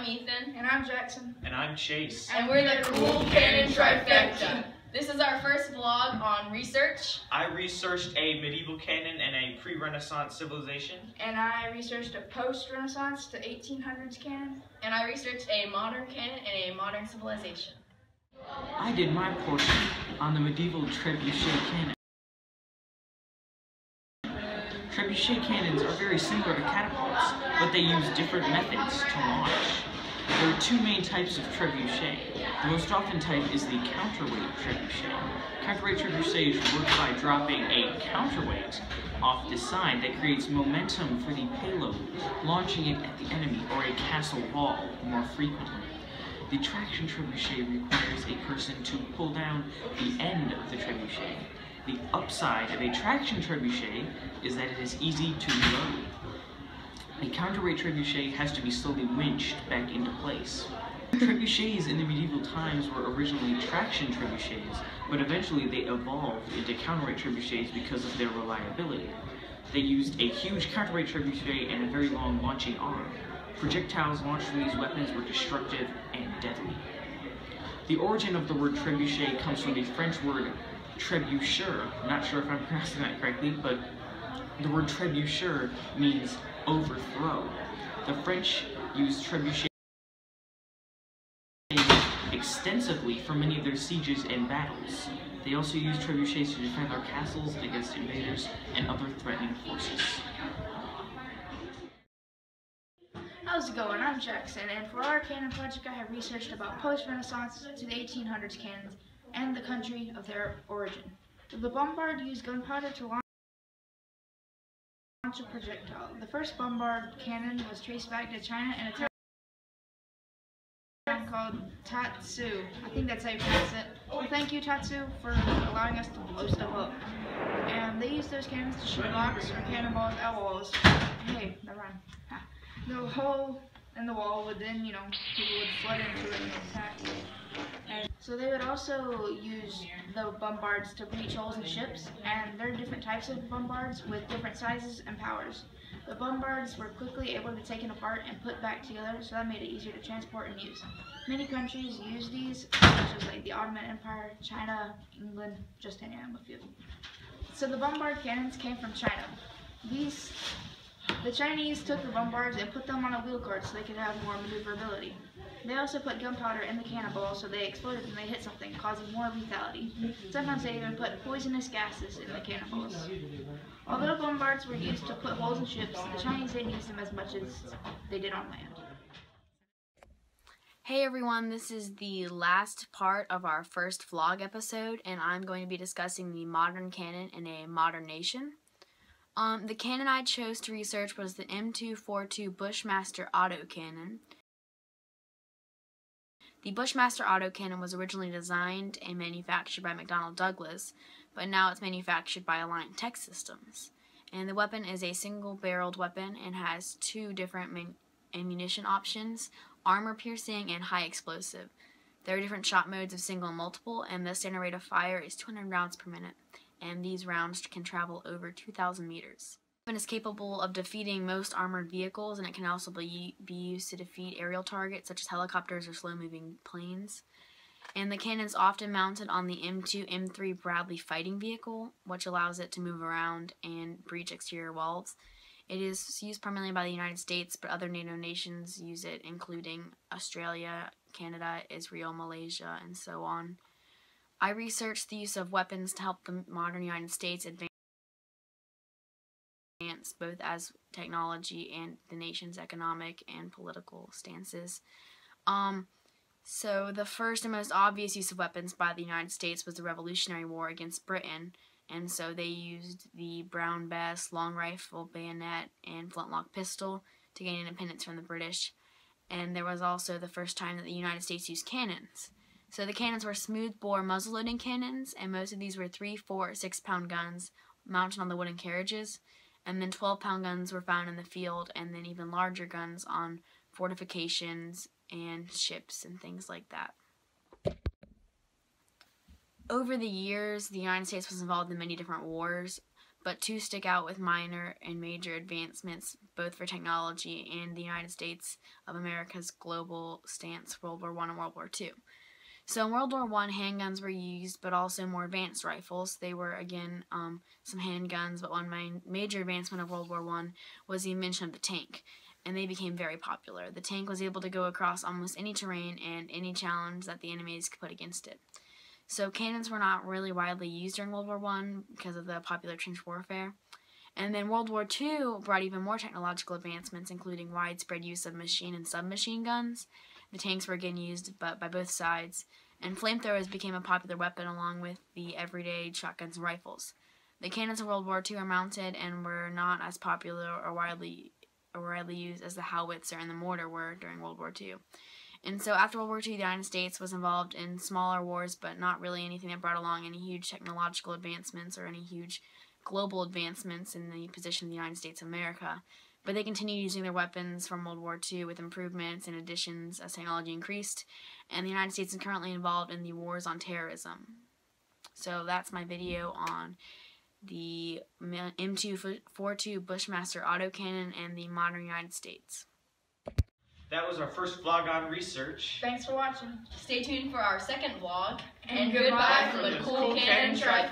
I'm Ethan. And I'm Jackson. And I'm Chase. And we're the Cool Cannon Trifecta. This is our first vlog on research. I researched a medieval cannon and a pre-Renaissance civilization. And I researched a post-Renaissance to 1800s cannon. And I researched a modern cannon and a modern civilization. I did my portion on the medieval trebuchet cannon. Trebuchet cannons are very similar to catapults, but they use different methods to launch. There are two main types of trebuchet. The most often type is the counterweight trebuchet. Counterweight trebuchets work by dropping a counterweight off the side that creates momentum for the payload, launching it at the enemy or a castle wall more frequently. The traction trebuchet requires a person to pull down the end of the trebuchet. The upside of a traction trebuchet is that it is easy to reload. A counterweight trebuchet has to be slowly winched back into place. Trebuchets in the medieval times were originally traction trebuchets, but eventually they evolved into counterweight trebuchets because of their reliability. They used a huge counterweight trebuchet and a very long launching arm. Projectiles launched from these weapons were destructive and deadly. The origin of the word trebuchet comes from the French word trébucheur. I'm not sure if I'm pronouncing that correctly, but the word trébucheur means overthrow. The French used trebuchets extensively for many of their sieges and battles. They also used trebuchets to defend their castles against invaders and other threatening forces. How's it going? I'm Jackson, and for our cannon project I have researched about post-Renaissance to the 1800s cannons and the country of their origin. The bombard used gunpowder to launch a projectile. The first bombard cannon was traced back to China and a town called Tatsu. I think that's how you pronounce it. Well, thank you, Tatsu, for allowing us to blow stuff up. And they used those cannons to shoot rocks or cannonballs at walls. Hey, never mind. The hole in the wall would then, people would flood into it and attack. And so they would also use the bombards to breach holes in ships, and there are different types of bombards with different sizes and powers. The bombards were quickly able to be taken apart and put back together, so that made it easier to transport and use. Many countries use these, such as like the Ottoman Empire, China, England, just to name a few. So the bombard cannons came from China. The Chinese took the bombards and put them on a wheel cart so they could have more maneuverability. They also put gunpowder in the cannonball so they exploded when they hit something, causing more lethality. Sometimes they even put poisonous gases in the cannonballs. Although bombards were used to put holes in ships, the Chinese didn't use them as much as they did on land. Hey everyone, this is the last part of our first vlog episode, and I'm going to be discussing the modern cannon in a modern nation. The cannon I chose to research was the M242 Bushmaster autocannon. The Bushmaster autocannon was originally designed and manufactured by McDonnell Douglas, but now it's manufactured by Alliant Tech Systems. And the weapon is a single-barreled weapon and has two different ammunition options, armor piercing and high explosive. There are different shot modes of single and multiple, and the standard rate of fire is 200 rounds per minute. And these rounds can travel over 2,000 meters. The weapon is capable of defeating most armored vehicles, and it can also be used to defeat aerial targets such as helicopters or slow-moving planes. And the cannon is often mounted on the M2, M3 Bradley fighting vehicle, which allows it to move around and breach exterior walls. It is used primarily by the United States, but other NATO nations use it, including Australia, Canada, Israel, Malaysia, and so on. I researched the use of weapons to help the modern United States advance both as technology and the nation's economic and political stances. So the first and most obvious use of weapons by the United States was the Revolutionary War against Britain, and so they used the Brown Bess, long rifle, bayonet, and flintlock pistol to gain independence from the British. And there was also the first time that the United States used cannons. So the cannons were smooth-bore muzzle-loading cannons, and most of these were 3, 4, 6-pound guns mounted on the wooden carriages, and then 12-pound guns were found in the field, and then even larger guns on fortifications and ships and things like that. Over the years, the United States was involved in many different wars, but two stick out with minor and major advancements, both for technology and the United States of America's global stance, World War I and World War II. So in World War I, handguns were used, but also more advanced rifles. They were, again, some handguns, but one major advancement of World War I was the invention of the tank, and they became very popular. The tank was able to go across almost any terrain and any challenge that the enemies could put against it. So cannons were not really widely used during World War I because of the popular trench warfare. And then World War II brought even more technological advancements, including widespread use of machine and submachine guns. The tanks were again used by both sides, and flamethrowers became a popular weapon along with the everyday shotguns and rifles. The cannons of World War II are mounted and were not as popular or widely used as the howitzer and the mortar were during World War II. And so after World War II, the United States was involved in smaller wars, but not really anything that brought along any huge technological advancements or any huge global advancements in the position of the United States of America. But they continued using their weapons from World War II with improvements and additions as technology increased, and the United States is currently involved in the wars on terrorism. So that's my video on the M242 Bushmaster autocannon and the modern United States. That was our first vlog on research. Thanks for watching. Stay tuned for our second vlog. And And goodbye goodbye from the from the Cool Cannon Cannon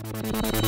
Trifecta.